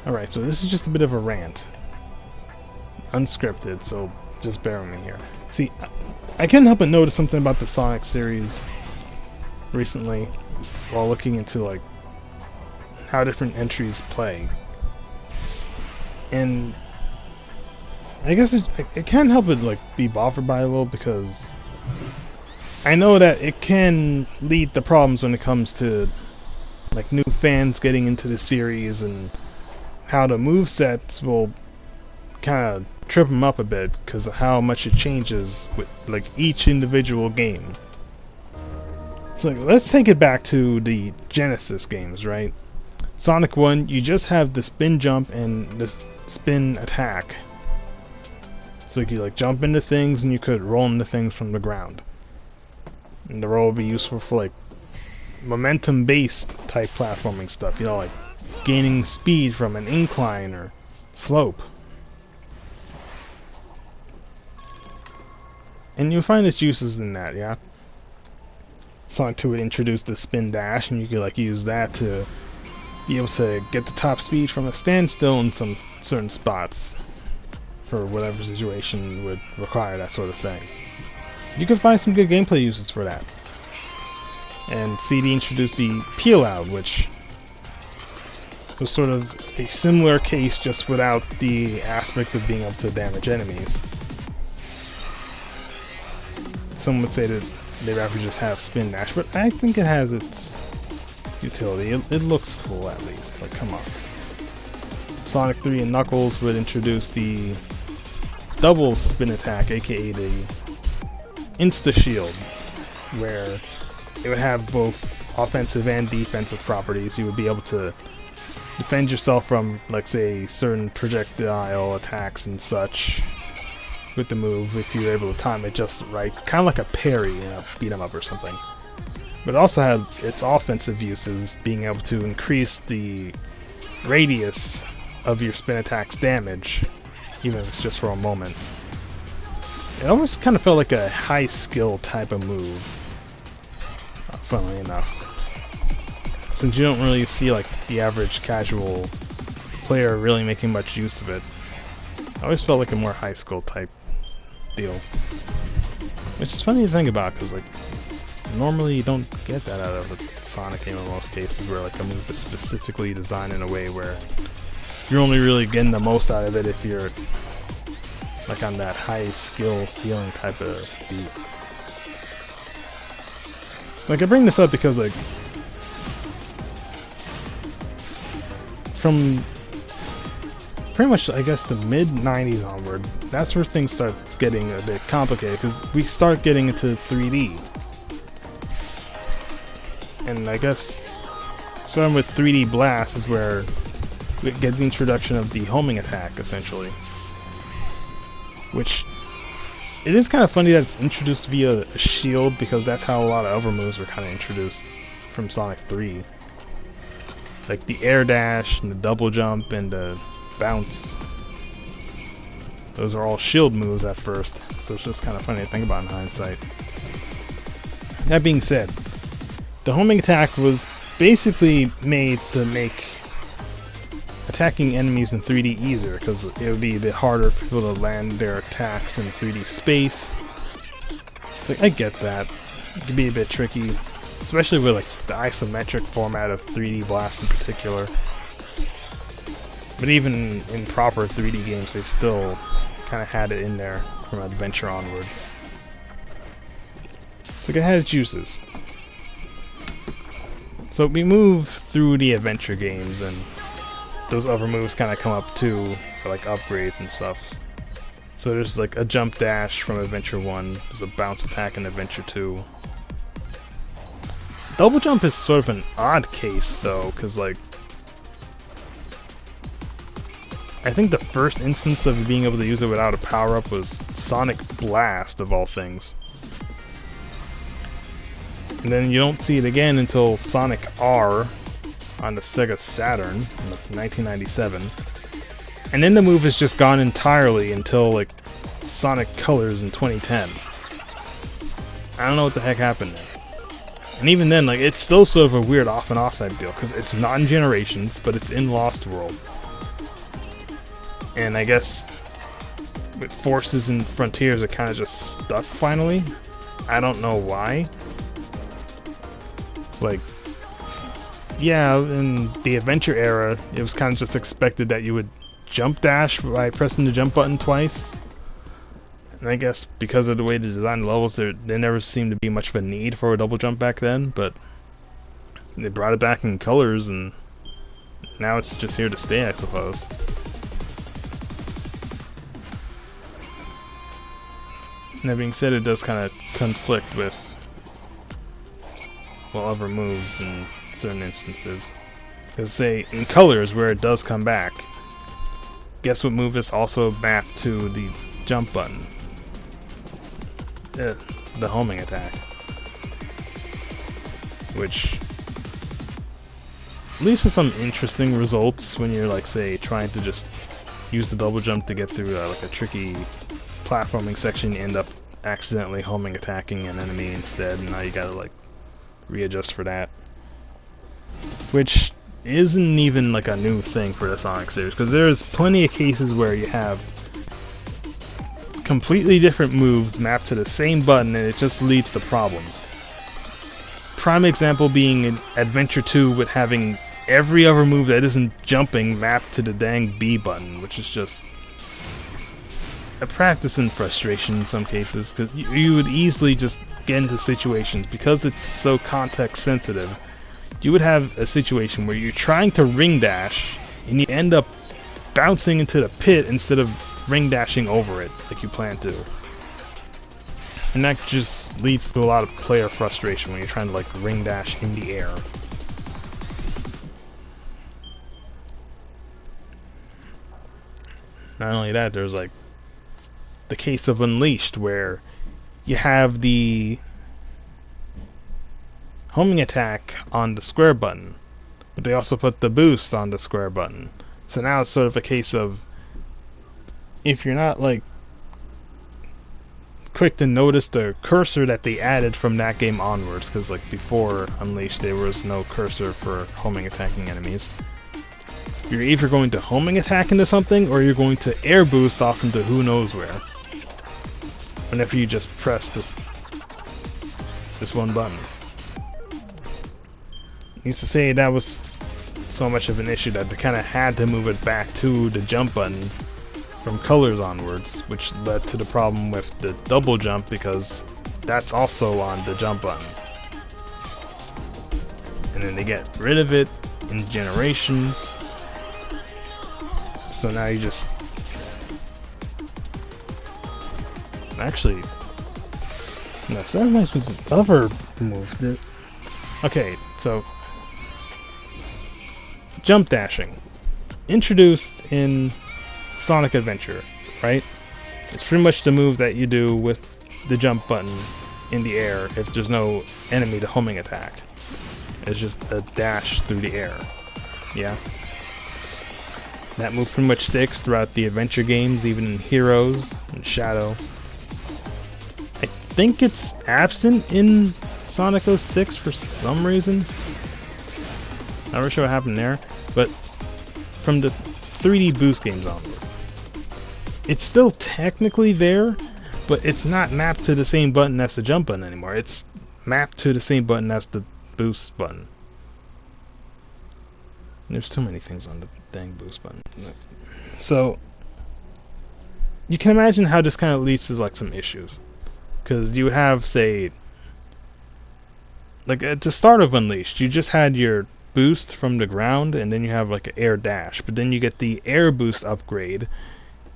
Alright, so this is just a bit of a rant. Unscripted, so just bear with me here. See, I couldn't help but notice something about the Sonic series recently while looking into like how different entries play. And I guess it can't help but like be bothered by it a little, because I know that it can lead to problems when it comes to like new fans getting into the series, and how the movesets will kind of trip them up a bit because of how much it changes with like each individual game. So like, let's take it back to the Genesis games, right? Sonic 1, you just have the spin jump and the spin attack. So you could like jump into things and you could roll into things from the ground. And the roll would be useful for like momentum based type platforming stuff, you know, like gaining speed from an incline or slope. And you'll find its uses in that, yeah? Sonic 2 would introduce the spin dash, and you could like use that to be able to get the top speed from a standstill in some certain spots for whatever situation would require that sort of thing. You can find some good gameplay uses for that. And CD introduced the peel out, which was sort of a similar case, just without the aspect of being able to damage enemies. Some would say that they'd rather just have spin dash, but I think it has its utility. It looks cool, at least. Like, come on. Sonic 3 and Knuckles would introduce the double spin attack, aka the Insta Shield, where it would have both offensive and defensive properties. You would be able to defend yourself from, like, say, certain projectile attacks and such with the move if you're able to time it just right, kind of like a parry in a beat 'em up or something. But it also had its offensive uses, being able to increase the radius of your spin attack's damage, even if it's just for a moment. It almost kind of felt like a high skill type of move, funnily enough, since you don't really see like the average casual player really making much use of it. I always felt like a more high skill type deal, which is funny to think about, because like normally you don't get that out of a Sonic game in most cases, where like a move is specifically designed in a way where you're only really getting the most out of it if you're like on that high skill ceiling type of beat. Like, I bring this up because like from pretty much, I guess, the mid-90s onward, that's where things starts getting a bit complicated, because we start getting into 3D. And I guess starting with 3D Blast is where we get the introduction of the homing attack, essentially. Which, it is kind of funny that it's introduced via a shield, because that's how a lot of other moves were kind of introduced from Sonic 3. Like the air dash, and the double jump, and the bounce. Those are all shield moves at first, so it's just kind of funny to think about in hindsight. That being said, the homing attack was basically made to make attacking enemies in 3D easier, because it would be a bit harder for people to land their attacks in 3D space. It's like, I get that. It can be a bit tricky, especially with like the isometric format of 3D Blast in particular. But even in proper 3D games, they still kind of had it in there from Adventure onwards. So it had its uses. So we move through the Adventure games, and those other moves kind of come up too, for like upgrades and stuff. So there's like a jump dash from Adventure 1, there's a bounce attack in Adventure 2. Double jump is sort of an odd case though, because like I think the first instance of being able to use it without a power-up was Sonic Blast, of all things. And then you don't see it again until Sonic R on the Sega Saturn in 1997. And then the move is just gone entirely until like Sonic Colors in 2010. I don't know what the heck happened there. And even then, like, it's still sort of a weird off and off type deal, because it's not in Generations, but it's in Lost World. and I guess with Forces and Frontiers it kind of just stuck finally. I don't know why. Like, yeah, in the adventure era, it was kind of just expected that you would jump dash by pressing the jump button twice. And I guess because of the way they designed the levels, there never seemed to be much of a need for a double jump back then, but they brought it back in colors, and now it's just here to stay, I suppose. And that being said, it does kind of conflict with, well, other moves in certain instances. Because say, in colors, where it does come back, guess what move is also mapped to the jump button? The homing attack. Which leads to some interesting results when you're, like, say, trying to just use the double jump to get through like a tricky platforming section. You end up accidentally homing attacking an enemy instead, and now you gotta like readjust for that, which isn't even like a new thing for the Sonic series, because there's plenty of cases where you have completely different moves mapped to the same button and it just leads to problems. Prime example being in Adventure 2 with having every other move that isn't jumping mapped to the dang B button, which is just a practice in frustration in some cases, because you would easily just get into situations, because it's so context sensitive, you would have a situation where you're trying to ring dash and you end up bouncing into the pit instead of ring dashing over it like you plan to. And that just leads to a lot of player frustration when you're trying to like ring dash in the air. Not only that, there's like the case of Unleashed, where you have the homing attack on the square button, but they also put the boost on the square button. So now it's sort of a case of, if you're not like quick to notice the cursor that they added from that game onwards, because like before Unleashed there was no cursor for homing attacking enemies, you're either going to homing attack into something or you're going to air boost off into who knows where whenever you just press this one button. Needs to say that was so much of an issue that they kind of had to move it back to the jump button from colors onwards, which led to the problem with the double jump, because that's also on the jump button. And then they get rid of it in Generations, so now you just actually, no, so nice with this other move. Okay, so jump dashing, introduced in Sonic Adventure, right? It's pretty much the move that you do with the jump button in the air if there's no enemy to homing attack. It's just a dash through the air. Yeah. That move pretty much sticks throughout the adventure games, even in Heroes and Shadow. I think it's absent in Sonic 06 for some reason. Not really sure what happened there, but from the 3D boost games onward, it's still technically there, but it's not mapped to the same button as the jump button anymore. It's mapped to the same button as the boost button. There's too many things on the dang boost button. So you can imagine how this kind of leads to like some issues, because you have, say, like at the start of Unleashed, you just had your boost from the ground, and then you have like an air dash, but then you get the air boost upgrade,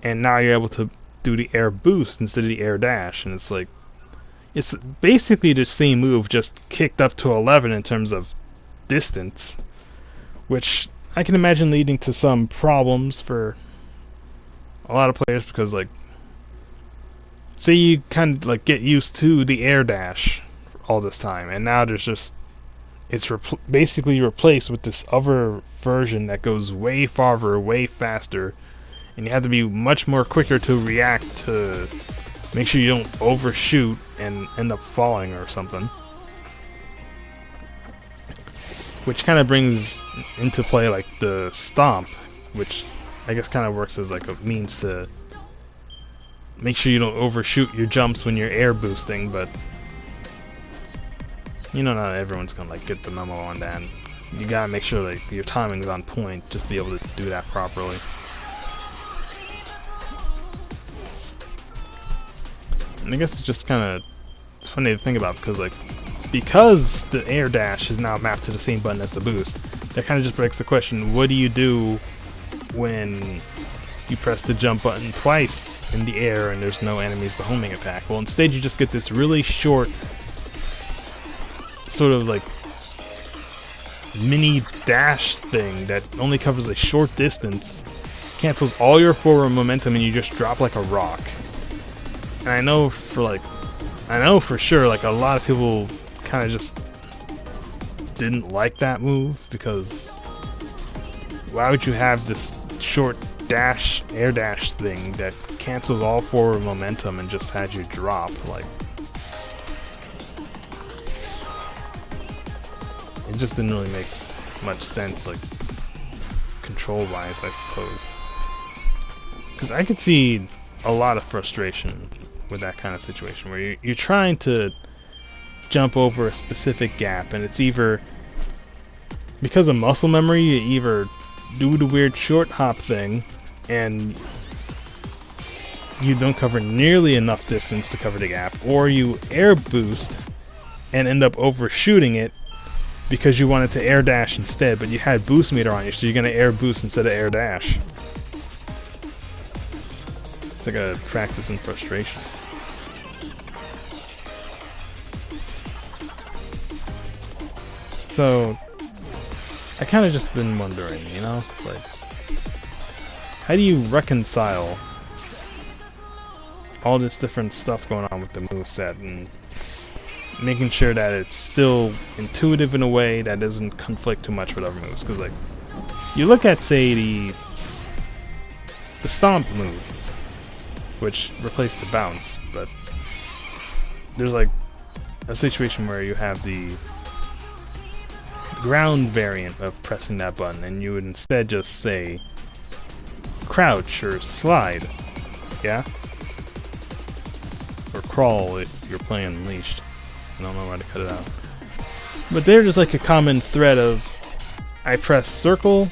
and now you're able to do the air boost instead of the air dash, and it's like, it's basically the same move, just kicked up to 11 in terms of distance, which I can imagine leading to some problems for a lot of players, because like, say you kind of like get used to the air dash all this time, and now there's just, it's basically replaced with this other version that goes way farther, way faster, and you have to be much more quicker to react to make sure you don't overshoot and end up falling or something. Which kind of brings into play like the stomp, which I guess kind of works as like a means to make sure you don't overshoot your jumps when you're air boosting, but you know, not everyone's gonna like get the memo on that. And you gotta make sure like your timing is on point just to be able to do that properly. And I guess it's just kind of funny to think about because the air dash is now mapped to the same button as the boost. That kind of just begs the question: what do you do when you press the jump button twice in the air and there's no enemies to homing attack? Well, instead you just get this really short, sort of like mini dash thing that only covers a short distance, cancels all your forward momentum, and you just drop like a rock. And I know for sure like a lot of people kind of just didn't like that move, because why would you have this short air dash thing that cancels all forward momentum and just had you drop? Like, it just didn't really make much sense, like control wise, I suppose, because I could see a lot of frustration with that kind of situation where you're trying to jump over a specific gap, and it's either because of muscle memory, you either do the weird short hop thing and you don't cover nearly enough distance to cover the gap, or you air boost and end up overshooting it because you wanted to air dash instead, but you had boost meter on you, so you're gonna air boost instead of air dash. It's like a practice in frustration. So I kind of just been wondering, you know, it's like, how do you reconcile all this different stuff going on with the moveset and making sure that it's still intuitive in a way that doesn't conflict too much with other moves? Because like, you look at, say, the stomp move, which replaced the bounce, but there's like a situation where you have the ground variant of pressing that button, and you would instead just say crouch or slide, yeah, or crawl if you're playing Unleashed. I don't know how to cut it out, but they're just like a common thread of I press circle. I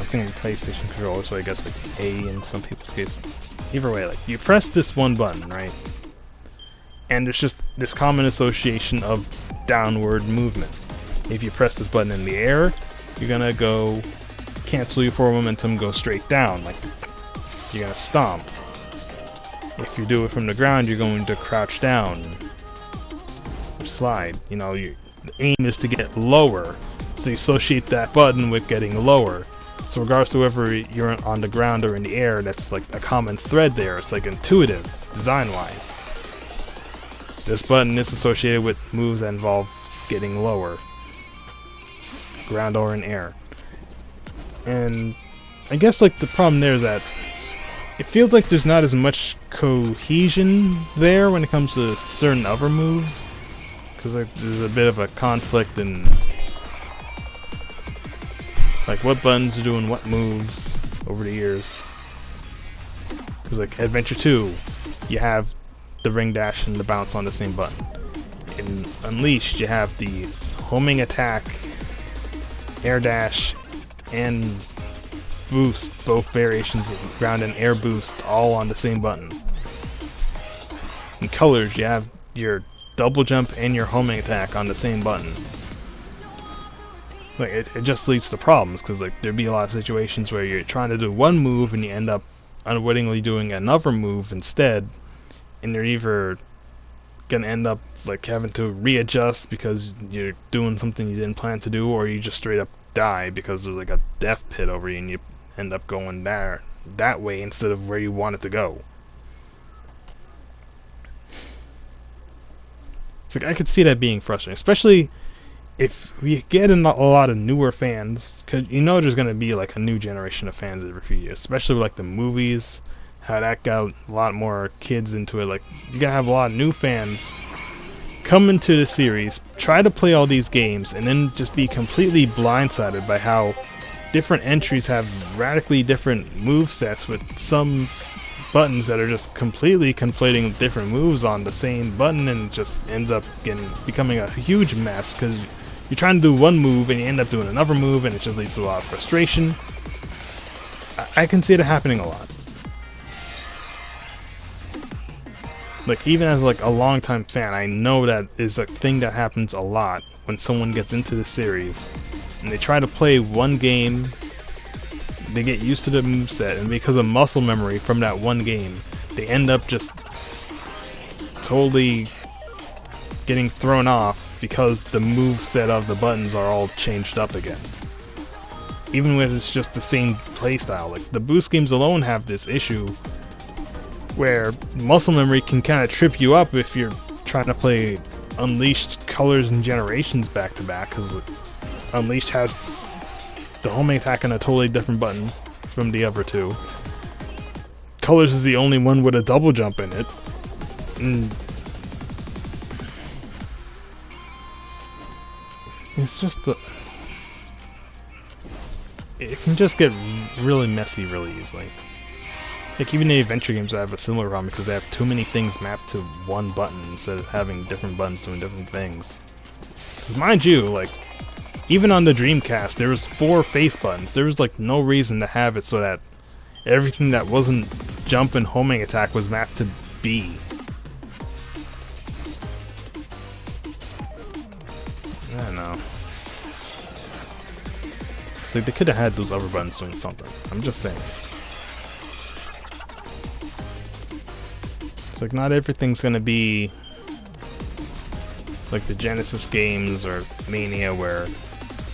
think PlayStation controller, so I guess like A in some people's case. Either way, like you press this one button, right? And there's just this common association of downward movement. If you press this button in the air, you're gonna go cancel your forward momentum, go straight down, like you're gonna stomp. If you do it from the ground, you're going to crouch down or slide. You know, the aim is to get lower, so you associate that button with getting lower. So regardless of whether you're on the ground or in the air, that's like a common thread there. It's like intuitive, design-wise. This button is associated with moves that involve getting lower, ground or in air. And I guess like the problem there is that it feels like there's not as much cohesion there when it comes to certain other moves, because like there's a bit of a conflict in like what buttons are doing what moves over the years. Because like Adventure 2, you have the ring dash and the bounce on the same button. In Unleashed, you have the homing attack, air dash, and boost, both variations of ground and air boost, all on the same button. In Colors, you have your double jump and your homing attack on the same button. Like it just leads to problems, because like there'd be a lot of situations where you're trying to do one move and you end up unwittingly doing another move instead, and you're either gonna end up like having to readjust because you're doing something you didn't plan to do, or you just straight up die because there's like a death pit over you and you end up going that way instead of where you wanted to go. It's like I could see that being frustrating, especially if we get a lot of newer fans, because you know there's going to be like a new generation of fans every few years, especially with like the movies, how that got a lot more kids into it. Like you're going to have a lot of new fans come into the series, try to play all these games, and then just be completely blindsided by how different entries have radically different move sets with some buttons that are just completely conflating different moves on the same button, and it just ends up becoming a huge mess because you're trying to do one move and you end up doing another move, and it just leads to a lot of frustration. I can see it happening a lot. Like, even as like a longtime fan, I know that is a thing that happens a lot when someone gets into the series and they try to play one game. They get used to the moveset, and because of muscle memory from that one game, they end up just totally getting thrown off because the moveset of the buttons are all changed up again. Even when it's just the same playstyle. Like, the boost games alone have this issue where muscle memory can kind of trip you up if you're trying to play Unleashed Colors and Generations back to back, because Unleashed has the homing attack on a totally different button from the other two. Colors is the only one with a double jump in it. It's just it can just get really messy really easily. Like, even the adventure games have a similar problem because they have too many things mapped to one button instead of having different buttons doing different things. Because mind you, like, even on the Dreamcast, there was 4 face buttons. There was like no reason to have it so that everything that wasn't jump and homing attack was mapped to B. I don't know. It's like they could have had those other buttons doing something. I'm just saying. It's like, not everything's gonna be like the Genesis games or Mania where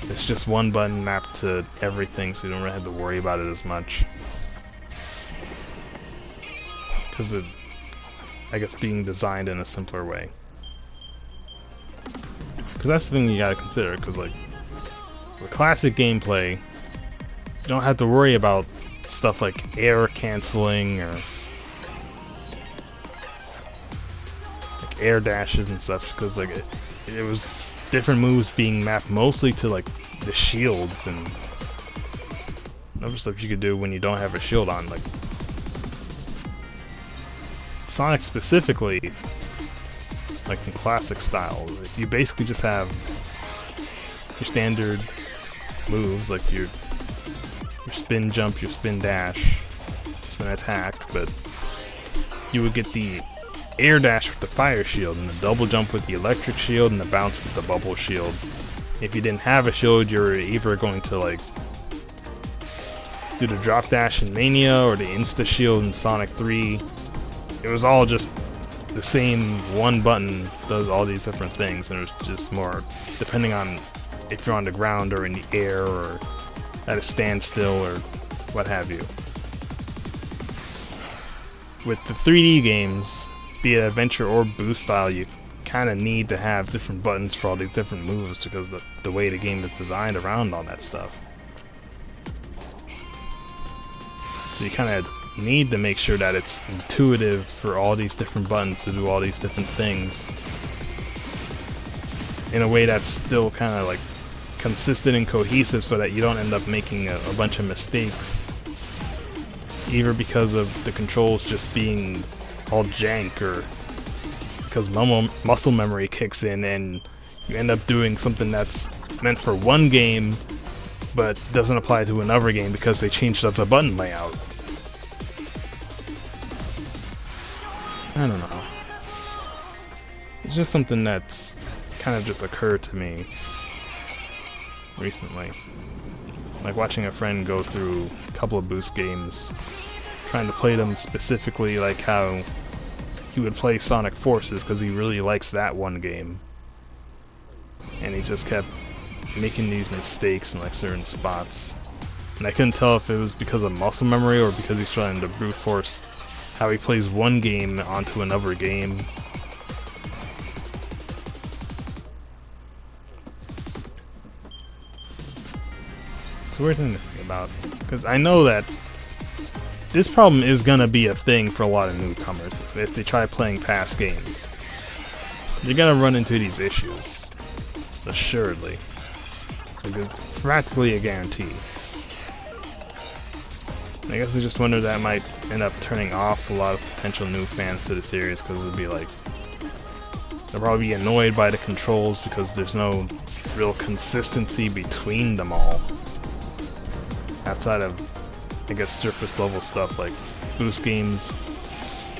it's just one button mapped to everything, so you don't really have to worry about it as much. Because of, I guess, being designed in a simpler way. Because that's the thing you gotta consider, because like, with classic gameplay, you don't have to worry about stuff like air canceling or like air dashes and stuff, because like it was different moves being mapped mostly to like the shields and other stuff you could do when you don't have a shield on. Like Sonic specifically, like in classic style, you basically just have your standard moves like your spin jump, your spin dash, spin attack, but you would get the air dash with the fire shield and the double jump with the electric shield and the bounce with the bubble shield. If you didn't have a shield, you were either going to like do the drop dash in Mania or the insta shield in Sonic 3. It was all just the same one button does all these different things, and it was just more depending on if you're on the ground or in the air or at a standstill or what have you. With the 3D games, be it adventure or boost style, you kind of need to have different buttons for all these different moves because the way the game is designed around all that stuff. So you kind of need to make sure that it's intuitive for all these different buttons to do all these different things in a way that's still kind of like consistent and cohesive, so that you don't end up making a bunch of mistakes either because of the controls just being all jank or because muscle memory kicks in and you end up doing something that's meant for one game but doesn't apply to another game because they changed up the button layout. I don't know. It's just something that's kind of just occurred to me recently. Like watching a friend go through a couple of boost games, trying to play them specifically like how he would play Sonic Forces because he really likes that one game. And he just kept making these mistakes in like certain spots. And I couldn't tell if it was because of muscle memory or because he's trying to brute force how he plays one game onto another game. It's a weird thing to think about, because I know that this problem is gonna be a thing for a lot of newcomers if they try playing past games. You're gonna run into these issues, assuredly. Like, it's practically a guarantee. I guess I just wonder that might end up turning off a lot of potential new fans to the series, because it'll be like, they'll probably be annoyed by the controls because there's no real consistency between them all. Outside of, I guess, surface level stuff like boost games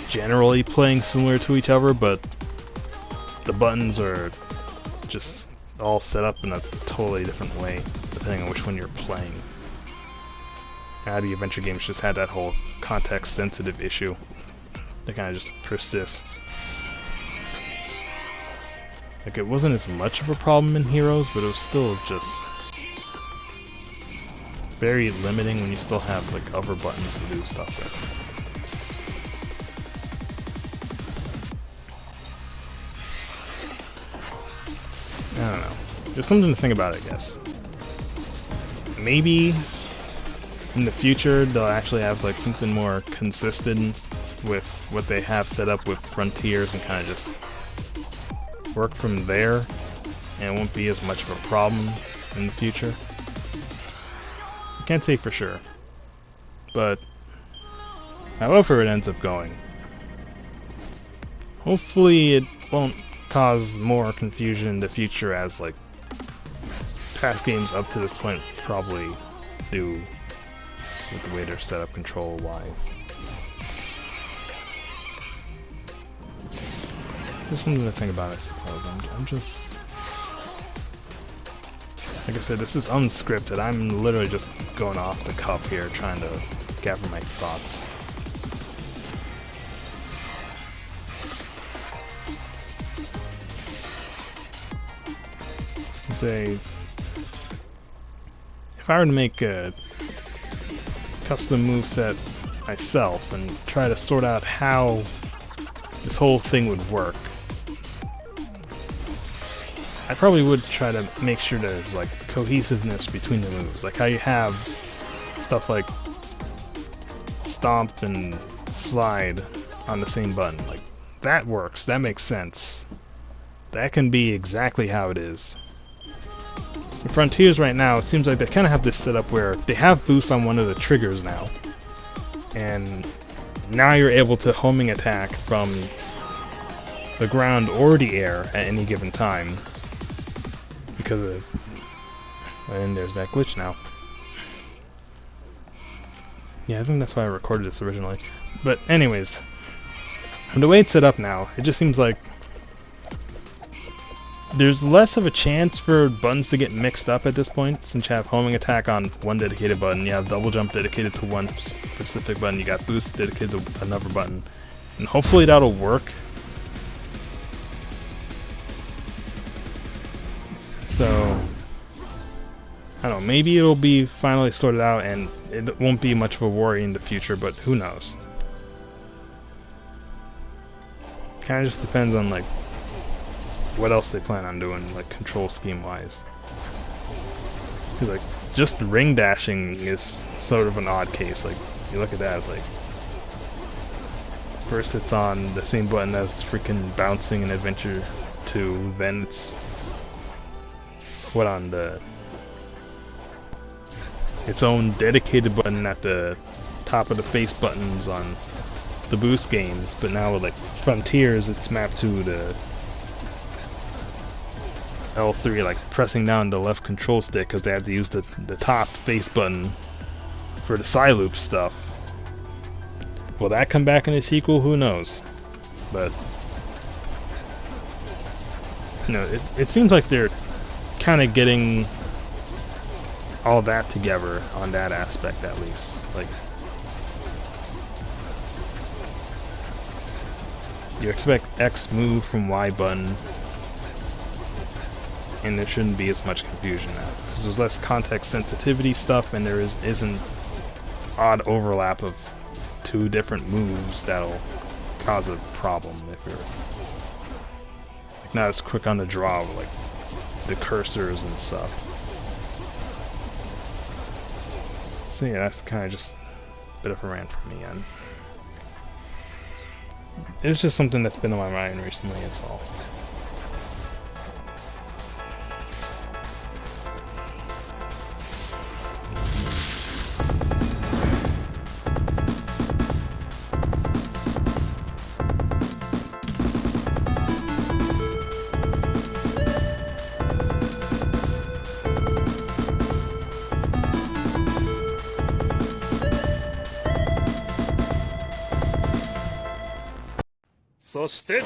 generally playing similar to each other, but the buttons are just all set up in a totally different way depending on which one you're playing. The adventure games just had that whole context-sensitive issue that kind of just persists. Like, it wasn't as much of a problem in Heroes, but it was still just very limiting when you still have, like, other buttons to do stuff with. I don't know. There's something to think about, I guess. Maybe in the future they'll actually have like something more consistent with what they have set up with Frontiers and kind of just work from there, and it won't be as much of a problem in the future. I can't say for sure, but however it ends up going, hopefully it won't cause more confusion in the future, as like past games up to this point probably do with the way they're set up control wise. Just something to think about, I suppose. I'm just, like I said, this is unscripted. I'm literally just going off the cuff here, trying to gather my thoughts. Say, if I were to make a custom moveset myself and try to sort out how this whole thing would work, I probably would try to make sure there's like cohesiveness between the moves, like how you have stuff like stomp and slide on the same button. Like, that works, that makes sense, that can be exactly how it is. In Frontiers right now, it seems like they kind of have this setup where they have boost on one of the triggers now, and now you're able to homing attack from the ground or the air at any given time because of, and there's that glitch now. Yeah, I think that's why I recorded this originally. But anyways, the way it's set up now, it just seems like there's less of a chance for buttons to get mixed up at this point, since you have homing attack on one dedicated button, you have double jump dedicated to one specific button, you got boost dedicated to another button, and hopefully that'll work. So, I don't know, maybe it'll be finally sorted out and it won't be much of a worry in the future, but who knows. Kinda just depends on like what else they plan on doing, like control scheme wise. Cause like just ring dashing is sort of an odd case. Like, you look at that as like, first it's on the same button as freaking bouncing in Adventure 2, then it's what on the its own dedicated button at the top of the face buttons on the boost games, but now with like Frontiers it's mapped to the L3, like pressing down the left control stick because they had to use the top face button for the side loop stuff. Will that come back in the sequel? Who knows? But you know, it seems like they're kind of getting all that together on that aspect, at least. Like, you expect X move from Y button, and there shouldn't be as much confusion now, because there's less context sensitivity stuff, and there isn't odd overlap of two different moves that'll cause a problem if you're like not as quick on the draw with like the cursors and stuff. So yeah, that's kind of just a bit of a rant from me, and it's just something that's been on my mind recently, that's all. そして